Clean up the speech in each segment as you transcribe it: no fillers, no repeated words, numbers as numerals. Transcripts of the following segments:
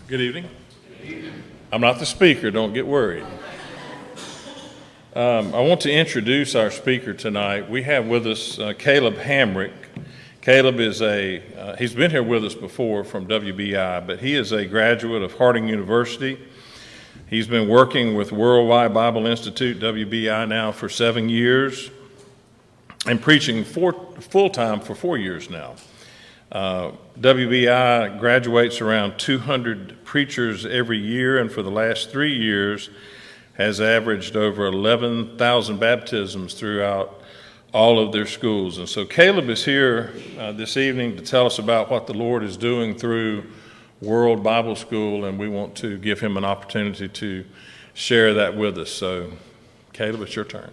Good evening. I'm not the speaker, don't get worried. I want to introduce our speaker tonight. We have with us Caleb Hamrick. Caleb is he's been here with us before from WBI, but he is a graduate of Harding University. He's been working with Worldwide Bible Institute, WBI, now for 7 years and preaching full-time for 4 years now. WBI graduates around 200 preachers every year, and for the last 3 years has averaged over 11,000 baptisms throughout all of their schools. And so Caleb is here this evening to tell us about what the Lord is doing through World Bible School, and we want to give him an opportunity to share that with us. So, Caleb, it's your turn.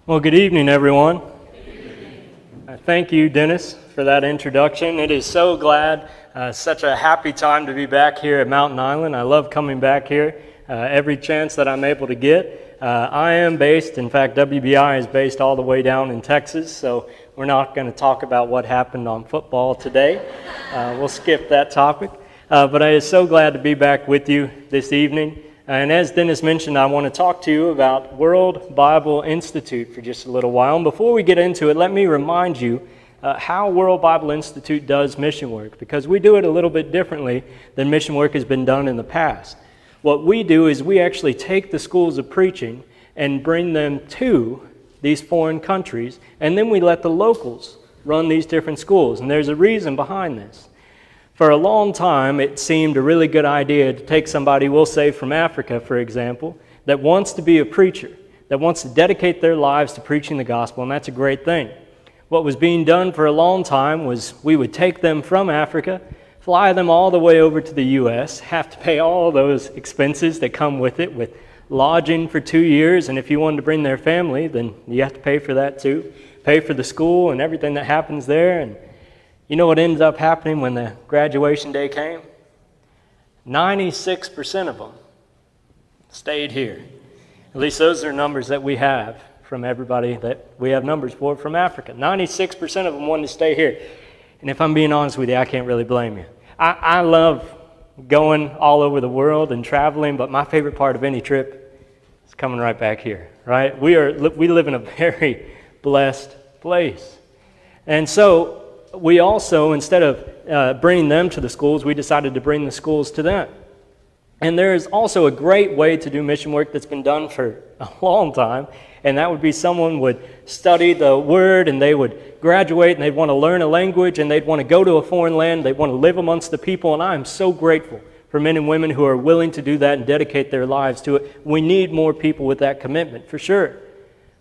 Well, good evening, everyone. Thank you, Dennis, for that introduction. It is so glad, such a happy time to be back here at Mountain Island. I love coming back here every chance that I'm able to get. I am based, in fact, WBI is based all the way down in Texas, so we're not going to talk about what happened on football today. We'll skip that topic. But I am so glad to be back with you this evening. And as Dennis mentioned, I want to talk to you about World Bible Institute for just a little while. And before we get into it, let me remind you how World Bible Institute does mission work, because we do it a little bit differently than mission work has been done in the past. What we do is we actually take the schools of preaching and bring them to these foreign countries, and then we let the locals run these different schools. And there's a reason behind this. For a long time, it seemed a really good idea to take somebody, we'll say from Africa, for example, that wants to be a preacher, that wants to dedicate their lives to preaching the gospel, and that's a great thing. What was being done for a long time was we would take them from Africa, fly them all the way over to the U.S., have to pay all those expenses that come with it, with lodging for 2 years, and if you wanted to bring their family, then you have to pay for that too, pay for the school and everything that happens there. And you know what ended up happening when the graduation day came? 96% of them stayed here. At least those are numbers that we have from everybody that we have numbers for from Africa. 96% of them wanted to stay here. And if I'm being honest with you, I can't really blame you. I love going all over the world and traveling, but my favorite part of any trip is coming right back here, right? We live in a very blessed place. And so we also, instead of bringing them to the schools, we decided to bring the schools to them. And there is also a great way to do mission work that's been done for a long time, and that would be someone would study the Word, and they would graduate, and they'd want to learn a language, and they'd want to go to a foreign land, they'd want to live amongst the people, and I am so grateful for men and women who are willing to do that and dedicate their lives to it. We need more people with that commitment, for sure.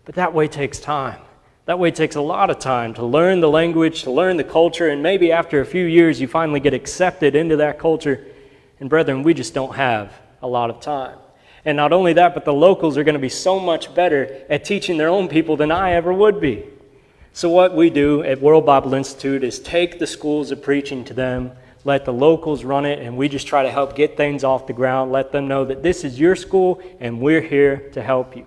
But that way takes time. That way it takes a lot of time to learn the language, to learn the culture, and maybe after a few years you finally get accepted into that culture. And brethren, we just don't have a lot of time. And not only that, but the locals are going to be so much better at teaching their own people than I ever would be. So what we do at World Bible Institute is take the schools of preaching to them, let the locals run it, and we just try to help get things off the ground, let them know that this is your school and we're here to help you.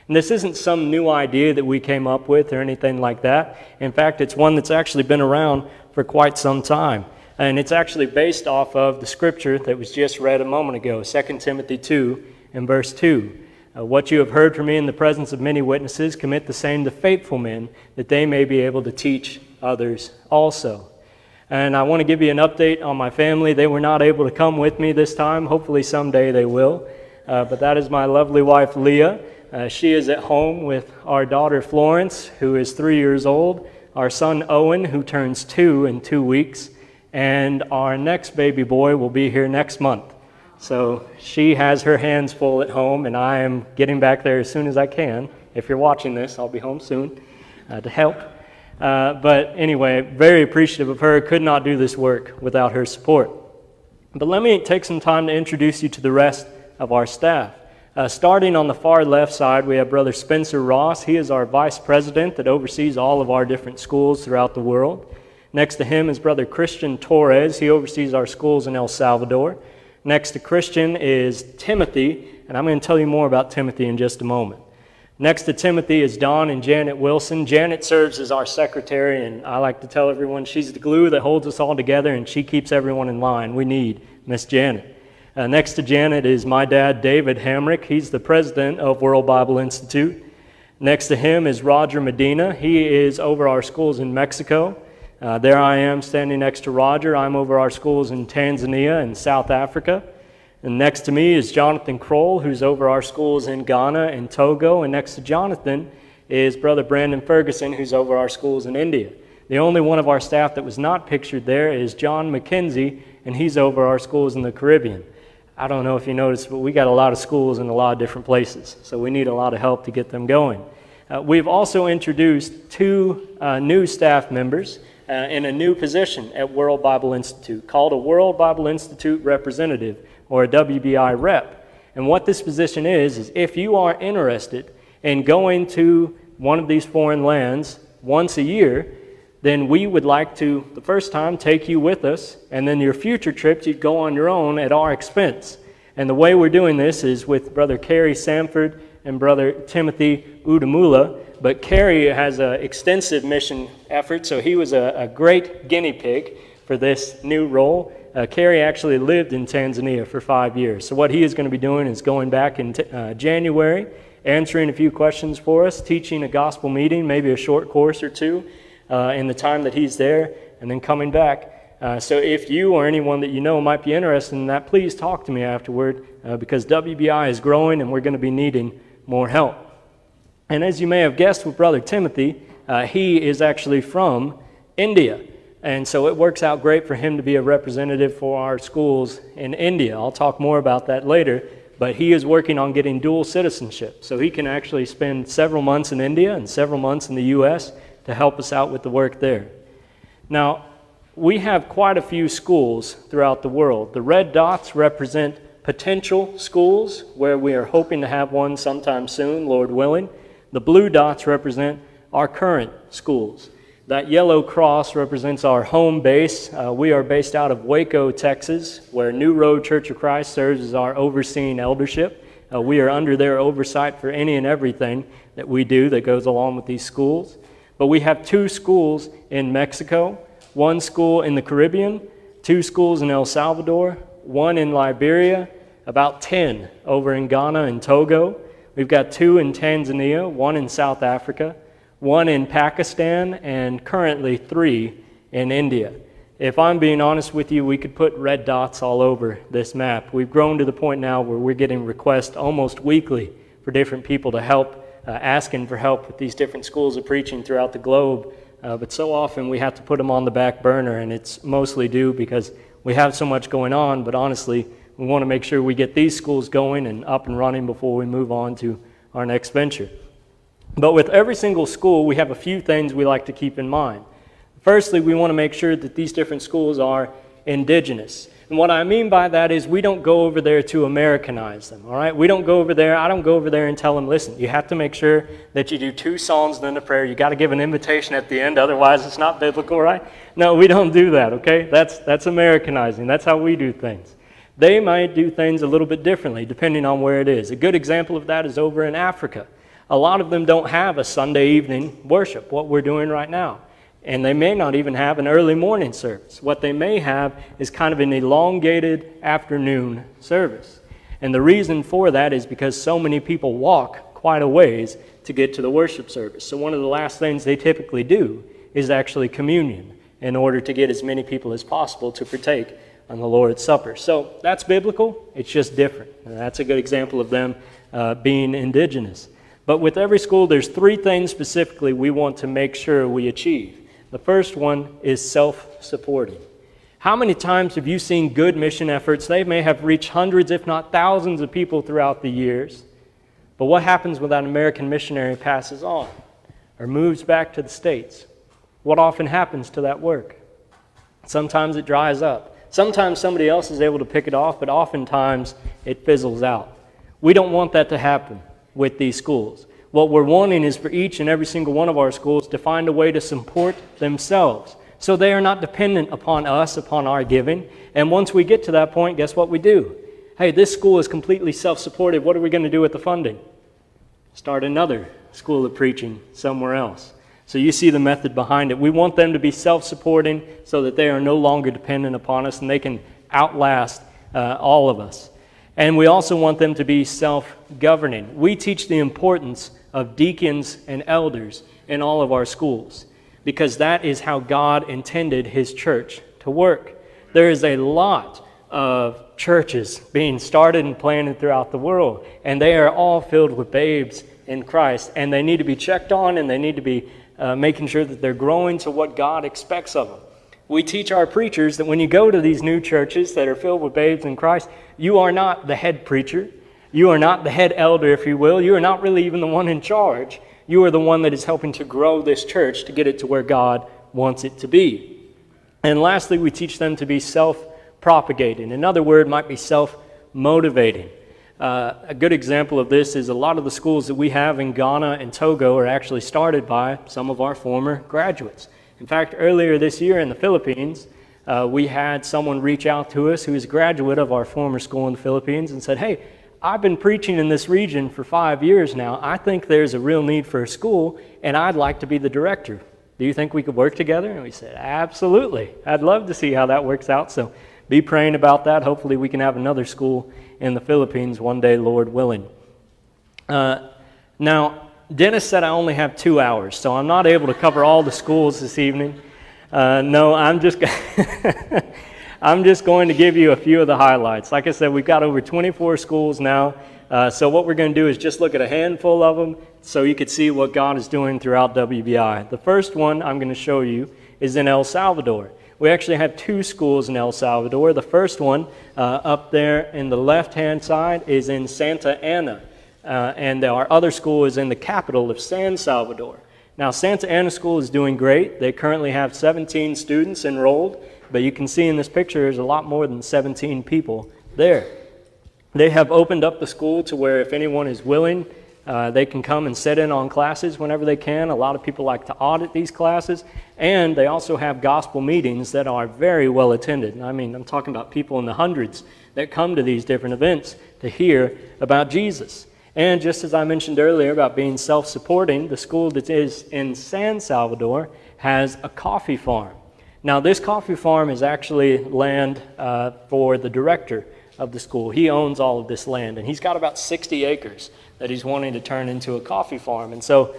And this isn't some new idea that we came up with or anything like that. In fact, it's one that's actually been around for quite some time. And it's actually based off of the scripture that was just read a moment ago, 2 Timothy 2 and verse 2. What you have heard from me in the presence of many witnesses, commit the same to faithful men, that they may be able to teach others also. And I want to give you an update on my family. They were not able to come with me this time. Hopefully someday they will. But that is my lovely wife, Leah. She is at home with our daughter Florence, who is 3 years old, our son Owen, who turns 2 in 2 weeks, and our next baby boy will be here next month. So she has her hands full at home, and I am getting back there as soon as I can. If you're watching this, I'll be home soon to help. But anyway, very appreciative of her. Could not do this work without her support. But let me take some time to introduce you to the rest of our staff. Starting on the far left side, we have Brother Spencer Ross. He is our vice president that oversees all of our different schools throughout the world. Next to him is Brother Christian Torres. He oversees our schools in El Salvador. Next to Christian is Timothy. and I'm going to tell you more about Timothy in just a moment. Next to Timothy is Don and Janet Wilson. Janet serves as our secretary, and I like to tell everyone she's the glue that holds us all together, and she keeps everyone in line. We need Miss Janet. Next to Janet is my dad, David Hamrick. He's the president of World Bible Institute. Next to him is Roger Medina. He is over our schools in Mexico. There I am standing next to Roger. I'm over our schools in Tanzania and South Africa. And next to me is Jonathan Kroll, who's over our schools in Ghana and Togo. And next to Jonathan is Brother Brandon Ferguson, who's over our schools in India. The only one of our staff that was not pictured there is John McKenzie, and he's over our schools in the Caribbean. I don't know if you noticed, but we got a lot of schools in a lot of different places, so we need a lot of help to get them going. We've also introduced 2 new staff members in a new position at World Bible Institute called a World Bible Institute representative, or a WBI rep. And what this position is if you are interested in going to one of these foreign lands once a year, then we would like to, the first time, take you with us, and then your future trips, you'd go on your own at our expense. And the way we're doing this is with Brother Kerry Sanford and Brother Timothy Udamula. But Kerry has an extensive mission effort, so he was a great guinea pig for this new role. Kerry actually lived in Tanzania for 5 years. So what he is going to be doing is going back in January, answering a few questions for us, teaching a gospel meeting, maybe a short course or 2 in the time that he's there, and then coming back. So if you or anyone that you know might be interested in that, please talk to me afterward because WBI is growing and we're going to be needing more help. And as you may have guessed with Brother Timothy, he is actually from India. And so it works out great for him to be a representative for our schools in India. I'll talk more about that later, but he is working on getting dual citizenship. So he can actually spend several months in India and several months in the U.S. to help us out with the work there. Now, we have quite a few schools throughout the world. The red dots represent potential schools where we are hoping to have one sometime soon, Lord willing. The blue dots represent our current schools. That yellow cross represents our home base. We are based out of Waco, Texas, where New Road Church of Christ serves as our overseeing eldership. We are under their oversight for any and everything that we do that goes along with these schools. But we have 2 schools in Mexico, 1 school in the Caribbean, 2 schools in El Salvador, 1 in Liberia, about 10 over in Ghana and Togo. We've got 2 in Tanzania, 1 in South Africa, 1 in Pakistan, and currently 3 in India. If I'm being honest with you, we could put red dots all over this map. We've grown to the point now where we're getting requests almost weekly for different people to help, asking for help with these different schools of preaching throughout the globe. But so often we have to put them on the back burner, and it's mostly due because we have so much going on, but honestly, we want to make sure we get these schools going and up and running before we move on to our next venture. But with every single school, we have a few things we like to keep in mind. Firstly, we want to make sure that these different schools are indigenous. And what I mean by that is we don't go over there to Americanize them, all right? We don't go over there, I don't go over there and tell them, listen, you have to make sure that you do 2 psalms and then a prayer. You got to give an invitation at the end, otherwise it's not biblical, right? No, we don't do that, okay? That's Americanizing. That's how we do things. They might do things a little bit differently depending on where it is. A good example of that is over in Africa. A lot of them don't have a Sunday evening worship, what we're doing right now. And they may not even have an early morning service. What they may have is kind of an elongated afternoon service. And the reason for that is because so many people walk quite a ways to get to the worship service. So one of the last things they typically do is actually communion in order to get as many people as possible to partake on the Lord's Supper. So that's biblical, it's just different. And that's a good example of them being indigenous. But with every school, there's 3 things specifically we want to make sure we achieve. The first one is self-supporting. How many times have you seen good mission efforts? They may have reached hundreds, if not thousands of people throughout the years. But what happens when that American missionary passes on or moves back to the States? What often happens to that work? Sometimes it dries up. Sometimes somebody else is able to pick it off, but oftentimes it fizzles out. We don't want that to happen with these schools. What we're wanting is for each and every single one of our schools to find a way to support themselves so they are not dependent upon us, upon our giving. And once we get to that point, guess what we do? Hey, this school is completely self-supported. What are we going to do with the funding? Start another school of preaching somewhere else. So you see the method behind it. We want them to be self-supporting so that they are no longer dependent upon us and they can outlast all of us. And we also want them to be self-governing. We teach the importance of deacons and elders in all of our schools because that is how God intended His church to work. There is a lot of churches being started and planted throughout the world, and they are all filled with babes in Christ, and they need to be checked on, and they need to be making sure that they're growing to what God expects of them. We teach our preachers that when you go to these new churches that are filled with babes in Christ, you are not the head preacher. You are not the head elder, if you will. You are not really even the one in charge. You are the one that is helping to grow this church to get it to where God wants it to be. And lastly, we teach them to be self-propagating. Another word might be self-motivating. A good example of this is a lot of the schools that we have in Ghana and Togo are actually started by some of our former graduates. In fact, earlier this year in the Philippines, we had someone reach out to us who is a graduate of our former school in the Philippines and said, hey, I've been preaching in this region for 5 years now. I think there's a real need for a school, and I'd like to be the director. Do you think we could work together? And we said, absolutely. I'd love to see how that works out. So be praying about that. Hopefully we can have another school in the Philippines one day, Lord willing. Now, Dennis said I only have 2 hours, so I'm not able to cover all the schools this evening. No, I'm just I'm just going to give you a few of the highlights. Like I said, we've got over 24 schools now. So what we're going to do is just look at a handful of them so you could see what God is doing throughout WBI. The first one I'm going to show you is in El Salvador. We actually have 2 schools in El Salvador. The first one up there in the left-hand side is in Santa Ana. And our other school is in the capital of San Salvador. Now, Santa Ana School is doing great. They currently have 17 students enrolled, but you can see in this picture there's a lot more than 17 people there. They have opened up the school to where if anyone is willing, they can come and sit in on classes whenever they can. A lot of people like to audit these classes, and they also have gospel meetings that are very well attended. I mean, I'm talking about people in the hundreds that come to these different events to hear about Jesus. And just as I mentioned earlier about being self-supporting, the school that is in San Salvador has a coffee farm. Now, this coffee farm is actually land for the director of the school. He owns all of this land, and he's got about 60 acres that he's wanting to turn into a coffee farm. And so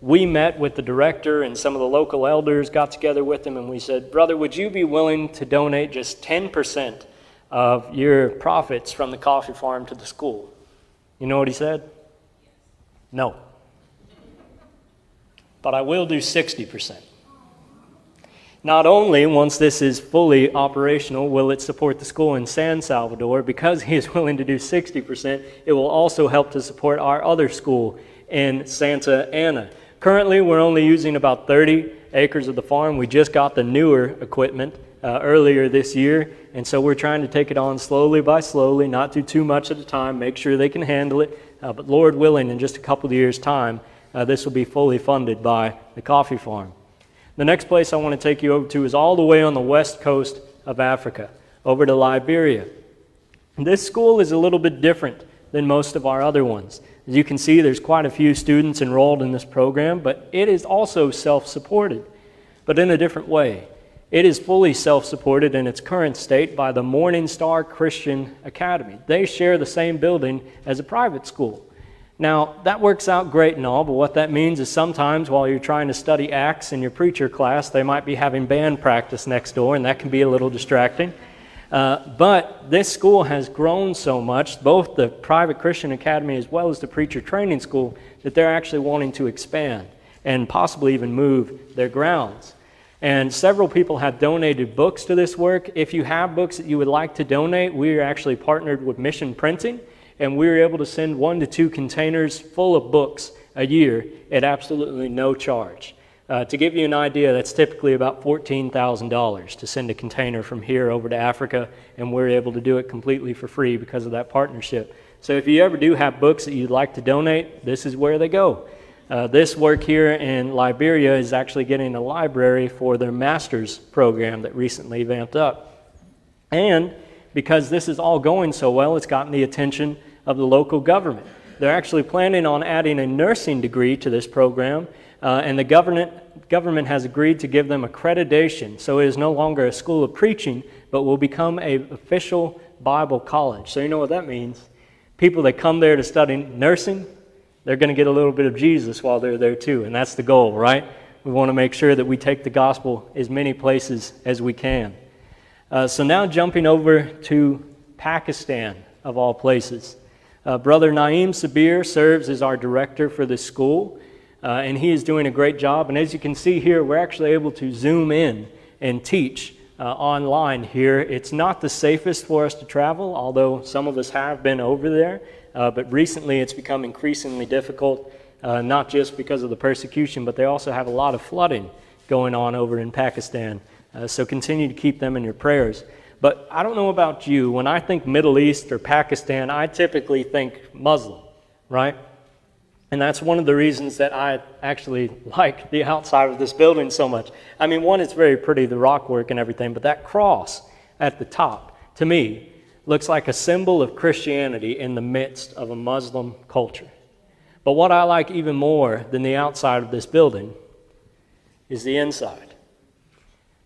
we met with the director, and some of the local elders got together with him, and we said, brother, would you be willing to donate just 10% of your profits from the coffee farm to the school? You know what he said? No. But I will do 60%. Not only, once this is fully operational, will it support the school in San Salvador, because he is willing to do 60%, it will also help to support our other school in Santa Ana. Currently, we're only using about 30 acres of the farm. We just got the newer equipment earlier this year, and so we're trying to take it on slowly by slowly, not do too much at a time, make sure they can handle it. But Lord willing, in just a couple of years' time, this will be fully funded by the coffee farm. The next place I want to take you over to is all the way on the west coast of Africa, over to Liberia. This school is a little bit different than most of our other ones. As you can see, there's quite a few students enrolled in this program, but it is also self-supported, but in a different way. It is fully self-supported in its current state by the Morning Star Christian Academy. They share the same building as a private school. Now, that works out great and all, but what that means is sometimes while you're trying to study Acts in your preacher class, they might be having band practice next door, and that can be a little distracting. But this school has grown so much, both the private Christian academy as well as the preacher training school, that they're actually wanting to expand and possibly even move their grounds. And several people have donated books to this work. If you have books that you would like to donate, we are actually partnered with Mission Printing, and we were able to send 1 to 2 containers full of books a year at absolutely no charge. To give you an idea, that's typically about $14,000 to send a container from here over to Africa, and we're able to do it completely for free because of that partnership. So if you ever do have books that you'd like to donate, this is where they go. This work here in Liberia is actually getting a library for their master's program that recently vamped up. And because this is all going so well, it's gotten the attention of the local government. They're actually planning on adding a nursing degree to this program, and the government has agreed to give them accreditation. So it is no longer a school of preaching, but will become an official Bible college. So you know what that means? People that come there to study nursing, they're going to get a little bit of Jesus while they're there too, and that's the goal, right? We want to make sure that we take the gospel as many places as we can. So now jumping over to Pakistan, of all places. Brother Naeem Sabir serves as our director for this school, and he is doing a great job. And as you can see here, we're actually able to zoom in and teach online here. It's not the safest for us to travel, although some of us have been over there, but recently it's become increasingly difficult, not just because of the persecution, but they also have a lot of flooding going on over in Pakistan. So continue to keep them in your prayers. But I don't know about you, when I think Middle East or Pakistan, I typically think Muslim, right? And that's one of the reasons that I actually like the outside of this building so much. I mean, one, it's very pretty, the rock work and everything, but that cross at the top, to me, looks like a symbol of Christianity in the midst of a Muslim culture. But what I like even more than the outside of this building is the inside.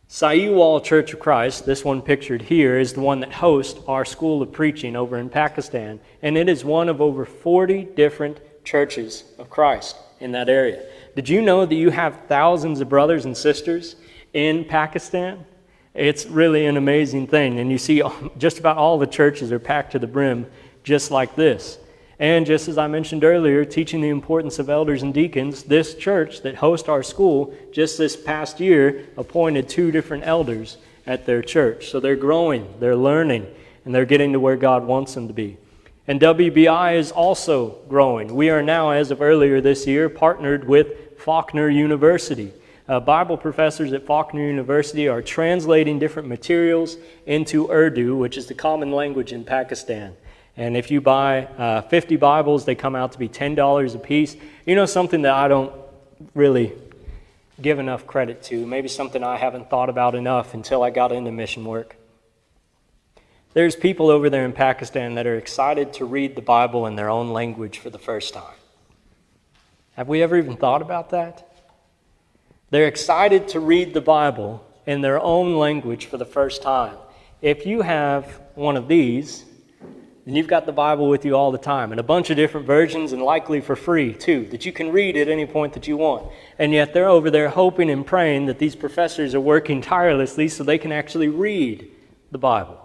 Saiwal Church of Christ, this one pictured here, is the one that hosts our school of preaching over in Pakistan. And it is one of over 40 different churches of Christ in that area. Did you know that you have thousands of brothers and sisters in Pakistan? It's really an amazing thing. And you see just about all the churches are packed to the brim just like this. And just as I mentioned earlier, teaching the importance of elders and deacons, this church that hosts our school just this past year appointed 2 different elders at their church. So they're growing, they're learning, and they're getting to where God wants them to be. And WBI is also growing. We are now, as of earlier this year, partnered with Faulkner University. Bible professors at Faulkner University are translating different materials into Urdu, which is the common language in Pakistan. And if you buy 50 Bibles, they come out to be $10 a piece. You know, something that I don't really give enough credit to, maybe something I haven't thought about enough until I got into mission work. There's people over there in Pakistan that are excited to read the Bible in their own language for the first time. Have we ever even thought about that? They're excited to read the Bible in their own language for the first time. If you have one of these, then you've got the Bible with you all the time, and a bunch of different versions, and likely for free too, that you can read at any point that you want. And yet they're over there hoping and praying that these professors are working tirelessly so they can actually read the Bible.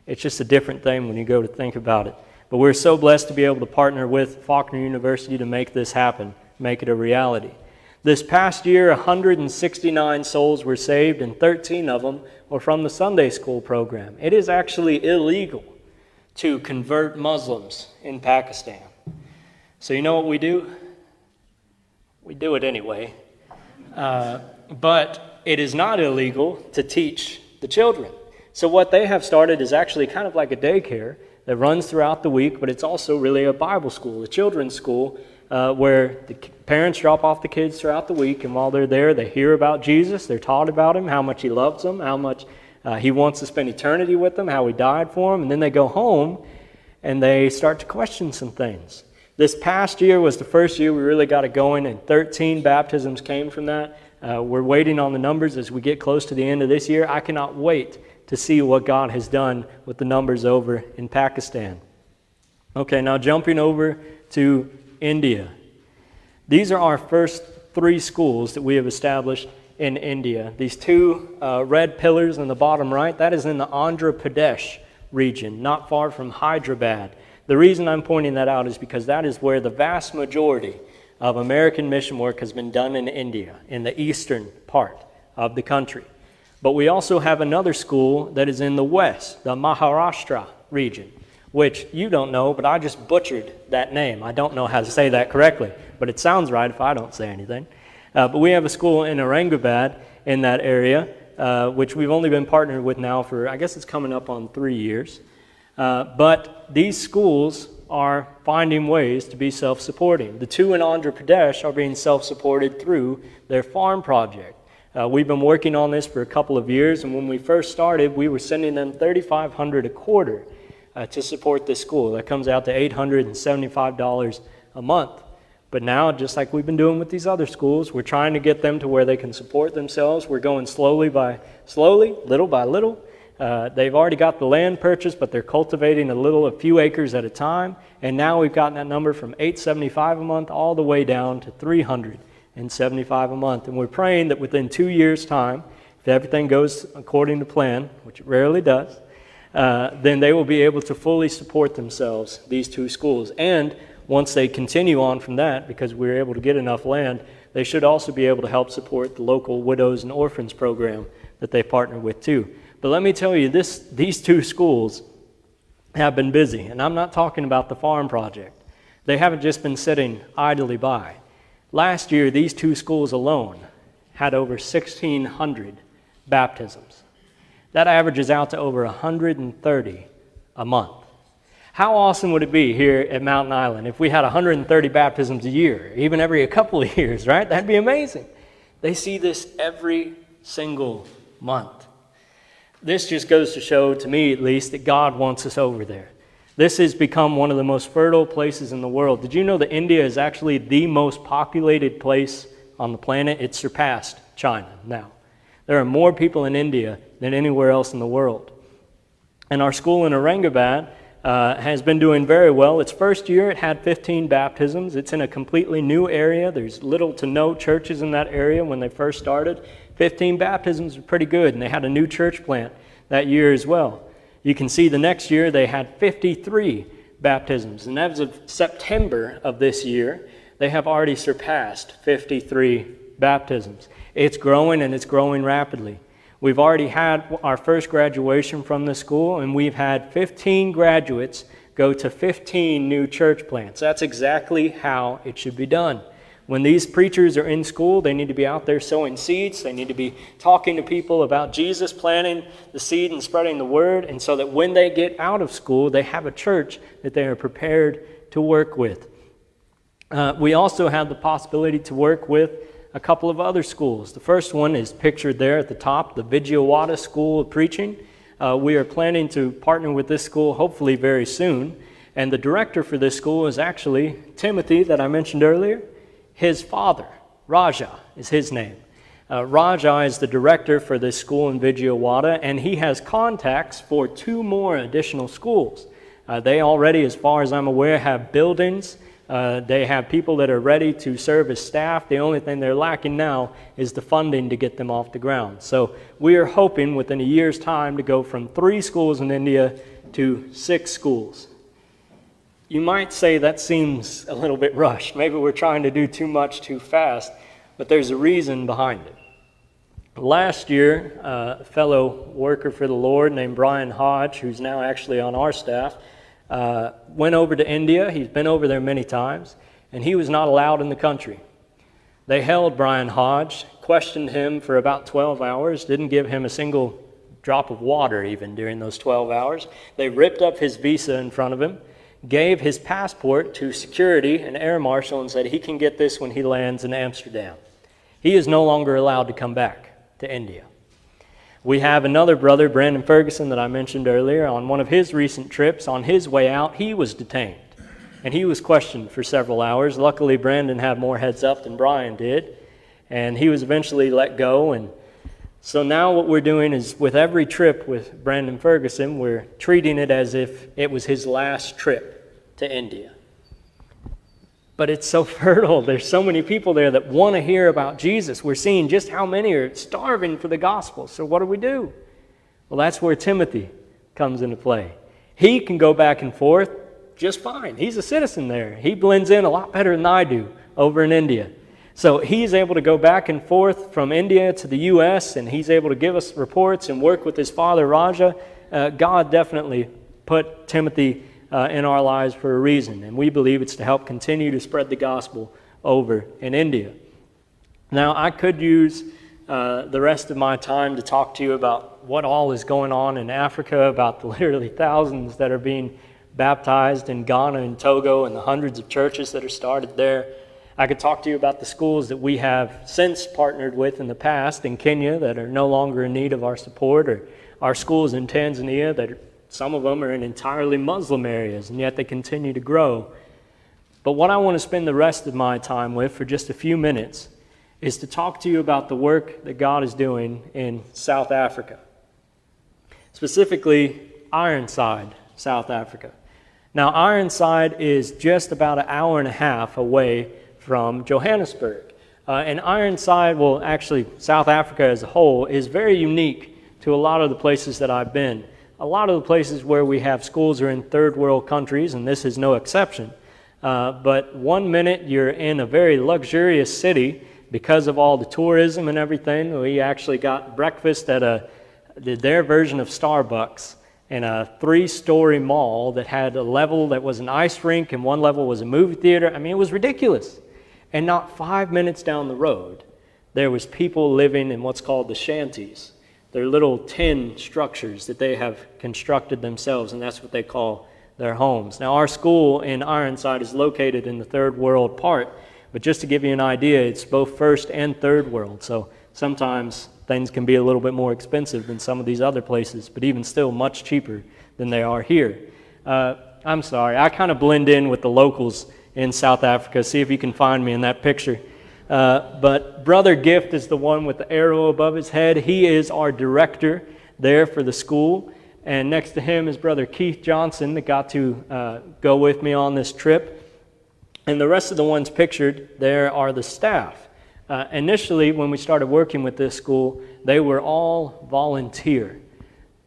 It's just a different thing when you go to think about it. But we're so blessed to be able to partner with Faulkner University to make this happen, make it a reality. This past year, 169 souls were saved, and 13 of them were from the Sunday school program. It is actually illegal to convert Muslims in Pakistan. So you know what we do? We do it anyway. But it is not illegal to teach the children. So what they have started is actually kind of like a daycare that runs throughout the week, but it's also really a Bible school, a children's school, where the parents drop off the kids throughout the week, and while they're there, they hear about Jesus, they're taught about him, how much he loves them, how much he wants to spend eternity with them, how he died for them, and then they go home and they start to question some things. This past year was the first year we really got it going, and 13 baptisms came from that. We're waiting on the numbers as we get close to the end of this year. I cannot wait to see what God has done with the numbers over in Pakistan. Okay, now jumping over to India. These are our first 3 schools that we have established in India. These 2 red pillars in the bottom right, that is in the Andhra Pradesh region, not far from Hyderabad. The reason I'm pointing that out is because that is where the vast majority of American mission work has been done in India, in the eastern part of the country. But we also have another school that is in the west, the Maharashtra region, which you don't know, but I just butchered that name. I don't know how to say that correctly, but it sounds right if I don't say anything. But we have a school in Aurangabad in that area, which we've only been partnered with now for, I guess it's coming up on 3 years. But these schools are finding ways to be self-supporting. The 2 in Andhra Pradesh are being self-supported through their farm project. We've been working on this for a couple of years, and when we first started, we were sending them $3,500 a quarter to support this school. That comes out to $875 a month. But now, just like we've been doing with these other schools, we're trying to get them to where they can support themselves. We're going slowly, little by little. They've already got the land purchased, but they're cultivating a few acres at a time. And now we've gotten that number from $875 a month all the way down to $375 a month. And we're praying that within 2 years' time, if everything goes according to plan, which it rarely does, then they will be able to fully support themselves, these two schools. And once they continue on from that, because we're able to get enough land, they should also be able to help support the local Widows and Orphans program that they partner with too. But let me tell you, these two schools have been busy, and I'm not talking about the farm project. They haven't just been sitting idly by. Last year, these two schools alone had over 1,600 baptisms. That averages out to over 130 a month. How awesome would it be here at Mountain Island if we had 130 baptisms a year, even every couple of years, right? That'd be amazing. They see this every single month. This just goes to show, to me at least, that God wants us over there. This has become one of the most fertile places in the world. Did you know that India is actually the most populated place on the planet? It's surpassed China now. There are more people in India than anywhere else in the world. And our school in Aurangabad has been doing very well. Its first year, it had 15 baptisms. It's in a completely new area. There's little to no churches in that area when they first started. 15 baptisms are pretty good, and they had a new church plant that year as well. You can see the next year they had 53 baptisms, and as of September of this year, they have already surpassed 53 baptisms. It's growing, and it's growing rapidly. We've already had our first graduation from the school, and we've had 15 graduates go to 15 new church plants. That's exactly how it should be done. When these preachers are in school, they need to be out there sowing seeds. They need to be talking to people about Jesus, planting the seed and spreading the word, and so that when they get out of school, they have a church that they are prepared to work with. We also have the possibility to work with a couple of other schools. The first one is pictured there at the top, the Vijayawada School of Preaching. We are planning to partner with this school hopefully very soon. And the director for this school is actually Timothy that I mentioned earlier. His father, Raja, is his name. Raja is the director for this school in Vijayawada, and he has contacts for 2 more additional schools. They already, as far as I'm aware, have buildings. They have people that are ready to serve as staff. The only thing they're lacking now is the funding to get them off the ground. So we are hoping within a year's time to go from 3 schools in India to 6 schools. You might say that seems a little bit rushed. Maybe we're trying to do too much too fast, but there's a reason behind it. Last year, a fellow worker for the Lord named Brian Hodge, who's now actually on our staff, went over to India. He's been over there many times, and he was not allowed in the country. They held Brian Hodge, questioned him for about 12 hours, didn't give him a single drop of water even during those 12 hours. They ripped up his visa in front of him, gave his passport to security, an air marshal, and said he can get this when he lands in Amsterdam. He is no longer allowed to come back to India. We have another brother, Brandon Ferguson, that I mentioned earlier. On one of his recent trips, on his way out, he was detained. And he was questioned for several hours. Luckily, Brandon had more heads up than Brian did. And he was eventually let go. And so now what we're doing is, with every trip with Brandon Ferguson, we're treating it as if it was his last trip to India. But it's so fertile. There's so many people there that want to hear about Jesus. We're seeing just how many are starving for the gospel. So what do? Well, that's where Timothy comes into play. He can go back and forth just fine. He's a citizen there. He blends in a lot better than I do over in India. So he's able to go back and forth from India to the U.S., and he's able to give us reports and work with his father, Raja. God definitely put Timothy in our lives for a reason, and we believe it's to help continue to spread the gospel over in India. Now, I could use the rest of my time to talk to you about what all is going on in Africa, about the literally thousands that are being baptized in Ghana and Togo, and the hundreds of churches that are started there. I could talk to you about the schools that we have since partnered with in the past in Kenya that are no longer in need of our support, or our schools in Tanzania that some of them are in entirely Muslim areas, and yet they continue to grow. But what I want to spend the rest of my time with for just a few minutes is to talk to you about the work that God is doing in South Africa, specifically Ironside, South Africa. Now, Ironside is just about an hour and a half away from Johannesburg. And Ironside, well, actually, South Africa as a whole is very unique to a lot of the places that I've been. A lot of the places where we have schools are in third world countries, and this is no exception. But one minute you're in a very luxurious city because of all the tourism and everything. We actually got breakfast at their version of Starbucks in a 3-story mall that had a level that was an ice rink and one level was a movie theater. I mean, it was ridiculous. And not 5 minutes down the road, there was people living in what's called the shanties. They're little tin structures that they have constructed themselves, and that's what they call their homes. Now, our school in Ironside is located in the third world part, but just to give you an idea, it's both first and third world. So sometimes things can be a little bit more expensive than some of these other places, but even still much cheaper than they are here. I'm sorry, I kind of blend in with the locals in South Africa. See if you can find me in that picture. But Brother Gift is the one with the arrow above his head. He is our director there for the school. And next to him is Brother Keith Johnson that got to go with me on this trip. And the rest of the ones pictured there are the staff. Initially, when we started working with this school, they were all volunteer,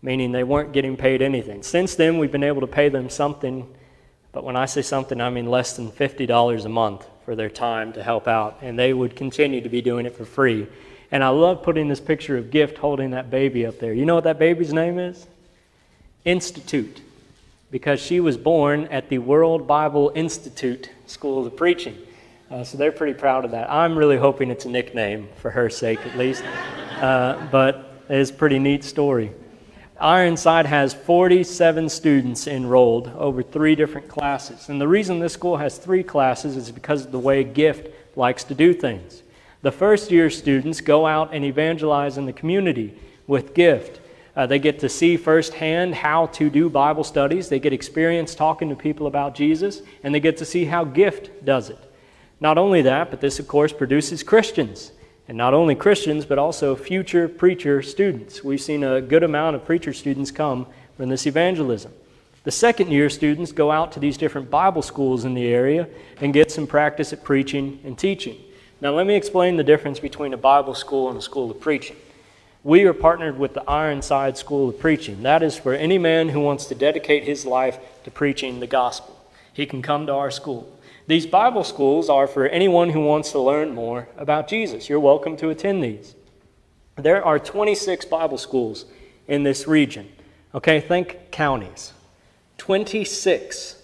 meaning they weren't getting paid anything. Since then, we've been able to pay them something, but when I say something, I mean less than $50 a month for their time to help out, and they would continue to be doing it for free. And I love putting this picture of Gift holding that baby up there. You know what that baby's name is? Institute, because she was born at the World Bible Institute School of Preaching. So they're pretty proud of that. I'm really hoping it's a nickname for her sake at least, but it's a pretty neat story. Ironside has 47 students enrolled over 3 different classes. And the reason this school has 3 classes is because of the way Gift likes to do things. The first year students go out and evangelize in the community with Gift. They get to see firsthand how to do Bible studies. They get experience talking to people about Jesus, and they get to see how Gift does it. Not only that, but this, of course, produces Christians. And not only Christians, but also future preacher students. We've seen a good amount of preacher students come from this evangelism. The second year students go out to these different Bible schools in the area and get some practice at preaching and teaching. Now, let me explain the difference between a Bible school and a school of preaching. We are partnered with the Ironside School of Preaching. That is for any man who wants to dedicate his life to preaching the gospel. He can come to our school. These Bible schools are for anyone who wants to learn more about Jesus. You're welcome to attend these. There are 26 Bible schools in this region. Okay, think counties. 26.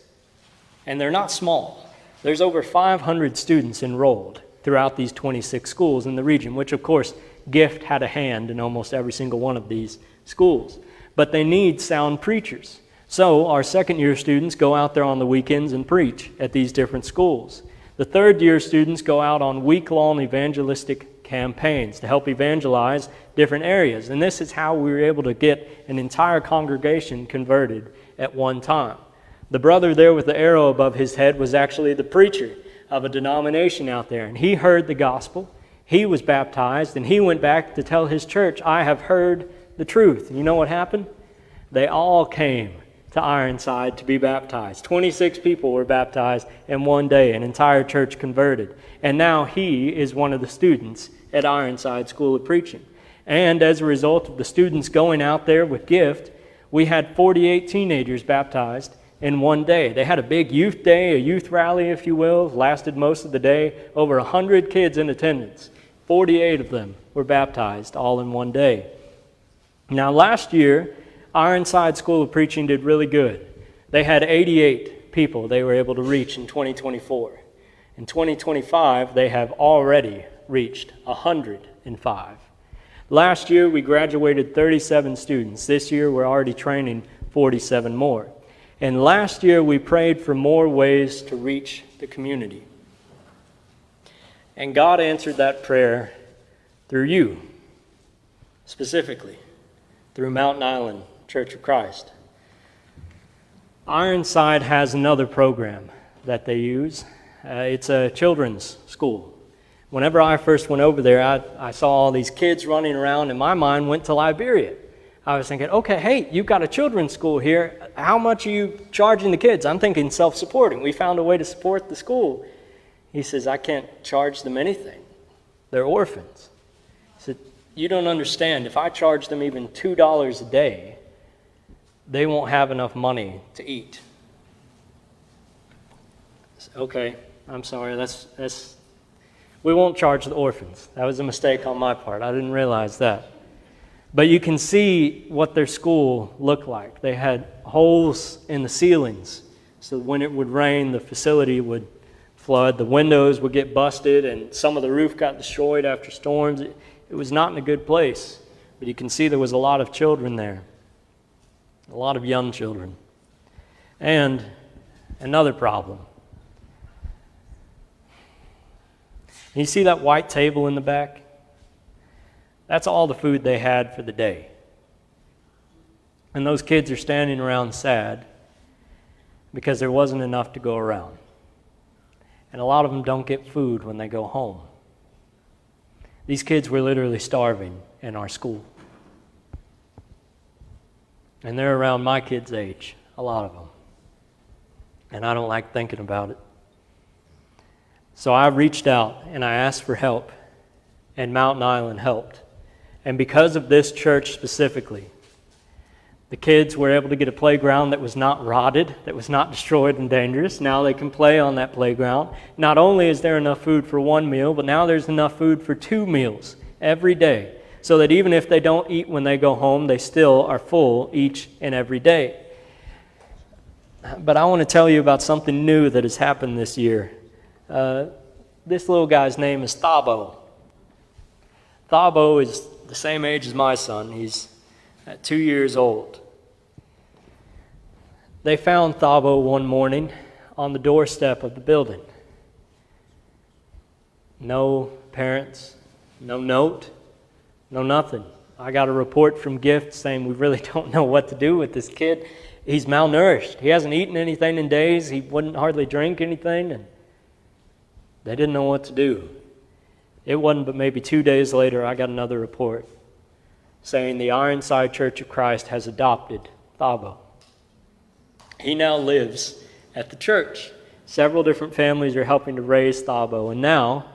And they're not small. There's over 500 students enrolled throughout these 26 schools in the region, which of course Gift had a hand in almost every single one of these schools. But they need sound preachers. So our second year students go out there on the weekends and preach at these different schools. The third year students go out on week-long evangelistic campaigns to help evangelize different areas. And this is how we were able to get an entire congregation converted at one time. The brother there with the arrow above his head was actually the preacher of a denomination out there. And he heard the gospel, he was baptized, and he went back to tell his church, I have heard the truth. And you know what happened? They all came to Ironside to be baptized. 26 people were baptized in one day, an entire church converted. And now he is one of the students at Ironside School of Preaching. And as a result of the students going out there with Gift, we had 48 teenagers baptized in one day. They had a big youth day, a youth rally, if you will, lasted most of the day. Over 100 kids in attendance. 48 of them were baptized all in one day. Now last year, Ironside School of Preaching did really good. They had 88 people they were able to reach in 2024. In 2025, they have already reached 105. Last year, we graduated 37 students. This year, we're already training 47 more. And last year, we prayed for more ways to reach the community. And God answered that prayer through you, specifically, through Mountain Island Church of Christ. Ironside has another program that they use. It's a children's school. Whenever I first went over there, I saw all these kids running around, and my mind went to Liberia. I was thinking, okay, hey, you've got a children's school here. How much are you charging the kids? I'm thinking self-supporting. We found a way to support the school. He says, I can't charge them anything. They're orphans. He said, you don't understand. If I charge them even $2 a day, they won't have enough money to eat. Okay, I'm sorry. We won't charge the orphans. That was a mistake on my part. I didn't realize that. But you can see what their school looked like. They had holes in the ceilings, so when it would rain, the facility would flood. The windows would get busted, and some of the roof got destroyed after storms. It was not in a good place. But you can see there was a lot of children there, a lot of young children. And another problem. You see that white table in the back? That's all the food they had for the day. And those kids are standing around sad because there wasn't enough to go around. And a lot of them don't get food when they go home. These kids were literally starving in our school. And they're around my kids' age, a lot of them. And I don't like thinking about it. So I reached out and I asked for help, and Mountain Island helped. And because of this church specifically, the kids were able to get a playground that was not rotted, that was not destroyed and dangerous. Now they can play on that playground. Not only is there enough food for one meal, but now there's enough food for 2 meals every day, so that even if they don't eat when they go home, they still are full each and every day. But I want to tell you about something new that has happened this year. This little guy's name is Thabo. Thabo is the same age as my son. He's 2 years old. They found Thabo one morning on the doorstep of the building. No parents, no note, no nothing. I got a report from Gift saying we really don't know what to do with this kid. He's malnourished. He hasn't eaten anything in days. He wouldn't hardly drink anything, and they didn't know what to do. It wasn't but maybe 2 days later I got another report saying the Ironside Church of Christ has adopted Thabo. He now lives at the church. Several different families are helping to raise Thabo, and now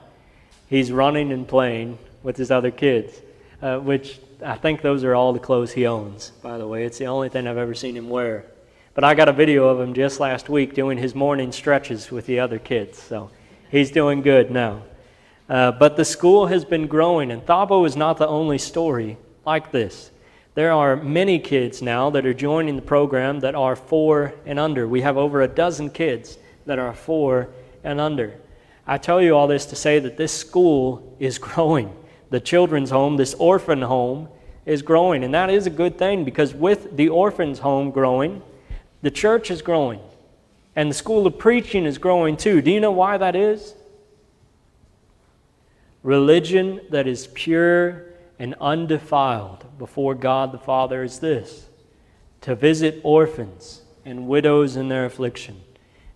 he's running and playing with his other kids, which I think those are all the clothes he owns, by the way. It's the only thing I've ever seen him wear. But I got a video of him just last week doing his morning stretches with the other kids, so he's doing good now. But the school has been growing, and Thabo is not the only story like this. There are many kids now that are joining the program that are 4 and under. We have over a dozen kids that are 4 and under. I tell you all this to say that this school is growing. The children's home, this orphan home, is growing. And that is a good thing, because with the orphan's home growing, the church is growing. And the school of preaching is growing too. Do you know why that is? Religion that is pure and undefiled before God the Father is this: to visit orphans and widows in their affliction,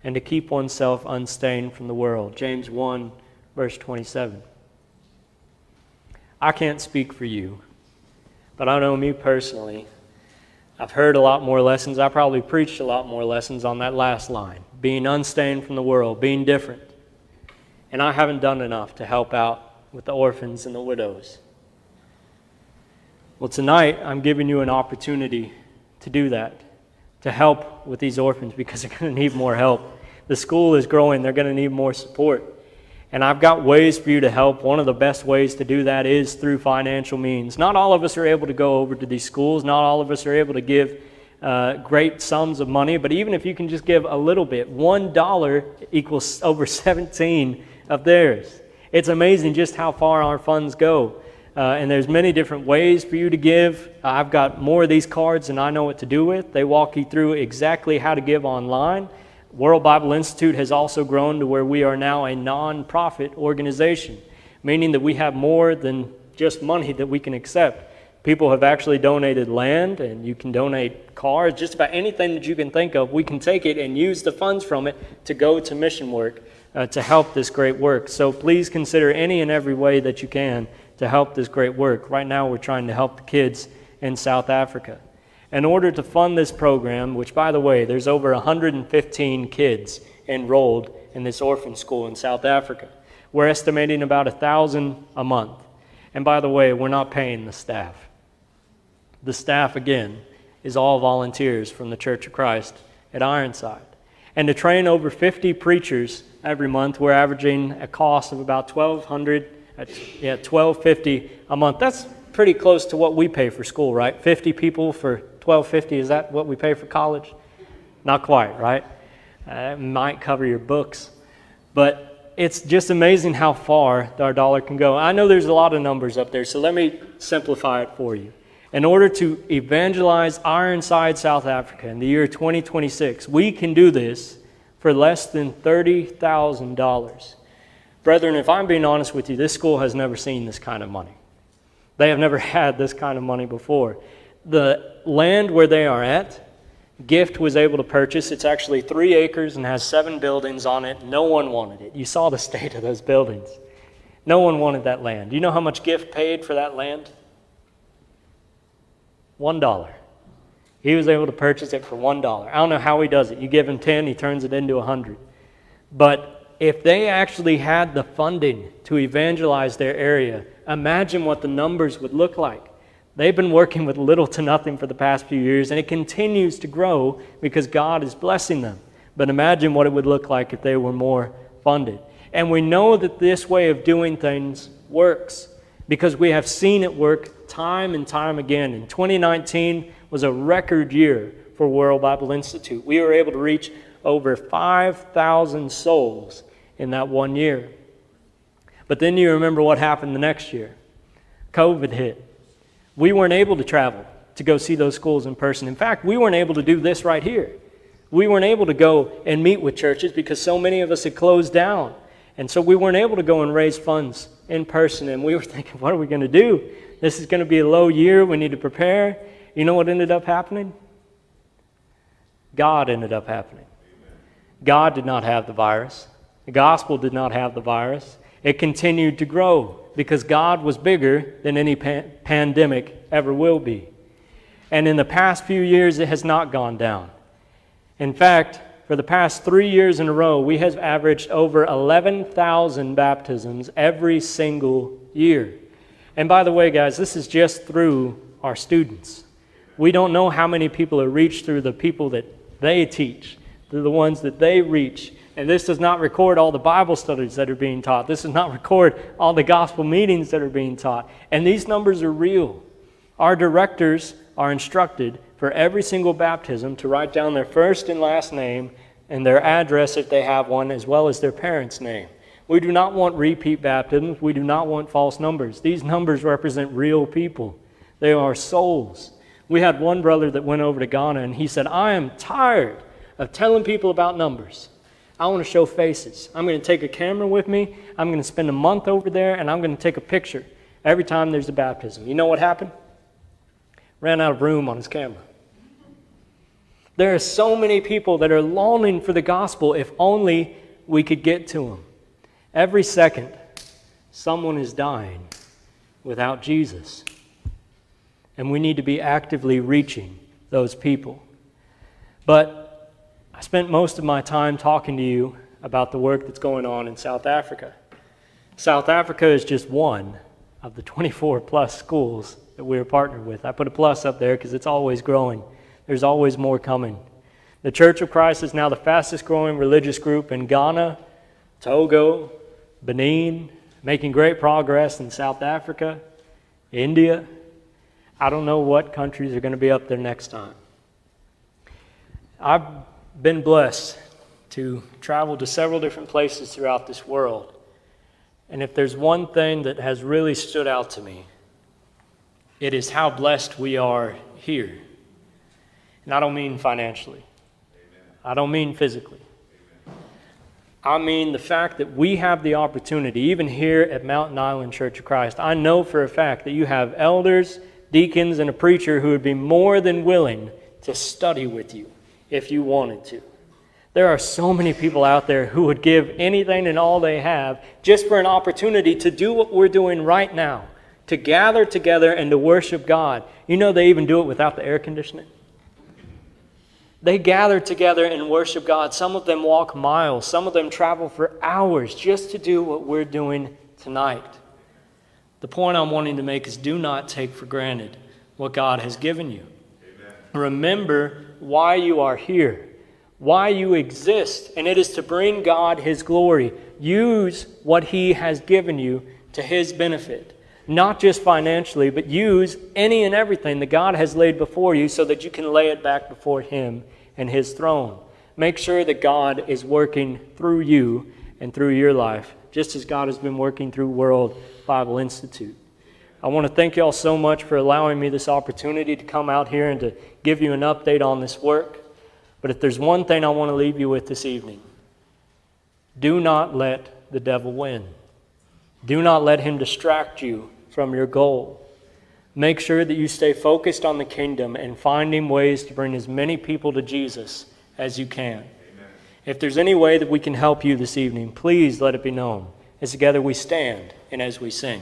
and to keep oneself unstained from the world. James 1, verse 27. I can't speak for you, but I know me personally. I've heard a lot more lessons. I probably preached a lot more lessons on that last line: being unstained from the world, being different. And I haven't done enough to help out with the orphans and the widows. Well, tonight I'm giving you an opportunity to do that, to help with these orphans, because they're going to need more help. The school is growing. They're going to need more support. And I've got ways for you to help. One of the best ways to do that is through financial means. Not all of us are able to go over to these schools. Not all of us are able to give great sums of money. But even if you can just give a little bit, $1 equals over 17 of theirs. It's amazing just how far our funds go. And there's many different ways for you to give. I've got more of these cards than I know what to do with. They walk you through exactly how to give online. World Bible Institute has also grown to where we are now a non-profit organization, meaning that we have more than just money that we can accept. People have actually donated land, and you can donate cars, just about anything that you can think of. We can take it and use the funds from it to go to mission work, to help this great work. So please consider any and every way that you can to help this great work. Right now we're trying to help the kids in South Africa. In order to fund this program, which by the way, there's over 115 kids enrolled in this orphan school in South Africa. We're estimating about 1,000 a month. And by the way, we're not paying the staff. The staff, again, is all volunteers from the Church of Christ at Ironside. And to train over 50 preachers every month, we're averaging a cost of about $1,250 a month. That's pretty close to what we pay for school, right? 50 people for $1,250, is that what we pay for college? Not quite, right? It might cover your books. But it's just amazing how far our dollar can go. I know there's a lot of numbers up there, so let me simplify it for you. In order to evangelize Ironside, South Africa in the year 2026, we can do this for less than $30,000. Brethren, if I'm being honest with you, this school has never seen this kind of money. They have never had this kind of money before. The land where they are at, Gift was able to purchase. It's actually 3 acres and has 7 buildings on it. No one wanted it. You saw the state of those buildings. No one wanted that land. Do you know how much Gift paid for that land? $1. He was able to purchase it for $1. I don't know how he does it. You give him 10, he turns it into 100. But if they actually had the funding to evangelize their area, imagine what the numbers would look like. They've been working with little to nothing for the past few years, and it continues to grow because God is blessing them. But imagine what it would look like if they were more funded. And we know that this way of doing things works because we have seen it work time and time again. And 2019 was a record year for World Bible Institute. We were able to reach over 5,000 souls in that one year. But then you remember what happened the next year. COVID hit. We weren't able to travel to go see those schools in person. In fact, we weren't able to do this right here. We weren't able to go and meet with churches because so many of us had closed down. And so we weren't able to go and raise funds in person. And we were thinking, what are we going to do? This is going to be a low year. We need to prepare. You know what ended up happening? God ended up happening. God did not have the virus. The gospel did not have the virus. It continued to grow because God was bigger than any pandemic ever will be. And in the past few years, it has not gone down. In fact, for the past 3 years in a row, we have averaged over 11,000 baptisms every single year. And by the way, guys, this is just through our students. We don't know how many people are reached through the people that they teach, through the ones that they reach. And this does not record all the Bible studies that are being taught. This does not record all the gospel meetings that are being taught. And these numbers are real. Our directors are instructed for every single baptism to write down their first and last name and their address if they have one, as well as their parents' name. We do not want repeat baptisms. We do not want false numbers. These numbers represent real people. They are souls. We had one brother that went over to Ghana and he said, I am tired of telling people about numbers. I want to show faces. I'm going to take a camera with me. I'm going to spend a month over there and I'm going to take a picture every time there's a baptism. You know what happened? Ran out of room on his camera. There are so many people that are longing for the gospel if only we could get to them. Every second, someone is dying without Jesus. And we need to be actively reaching those people. But I spent most of my time talking to you about the work that's going on in South Africa. South Africa is just one of the 24 plus schools that we're partnered with. I put a plus up there because it's always growing. There's always more coming. The Church of Christ is now the fastest growing religious group in Ghana, Togo, Benin, making great progress in South Africa, India. I don't know what countries are going to be up there next time. I've been blessed to travel to several different places throughout this world. And if there's one thing that has really stood out to me, it is how blessed we are here. And I don't mean financially. Amen. I don't mean physically. I mean the fact that we have the opportunity, even here at Mountain Island Church of Christ, I know for a fact that you have elders, deacons, and a preacher who would be more than willing to study with you if you wanted to. There are so many people out there who would give anything and all they have just for an opportunity to do what we're doing right now, to gather together and to worship God. You know, they even do it without the air conditioning. They gather together and worship God. Some of them walk miles. Some of them travel for hours just to do what we're doing tonight. The point I'm wanting to make is do not take for granted what God has given you. Amen. Remember why you are here, why you exist, and it is to bring God His glory. Use what He has given you to His benefit. Not just financially, but use any and everything that God has laid before you so that you can lay it back before Him and His throne. Make sure that God is working through you and through your life, just as God has been working through World Bible Institute. I want to thank you all so much for allowing me this opportunity to come out here and to give you an update on this work. But if there's one thing I want to leave you with this evening, do not let the devil win. Do not let him distract you from your goal. Make sure that you stay focused on the kingdom and finding ways to bring as many people to Jesus as you can. Amen. If there's any way that we can help you this evening, please let it be known as together we stand and as we sing.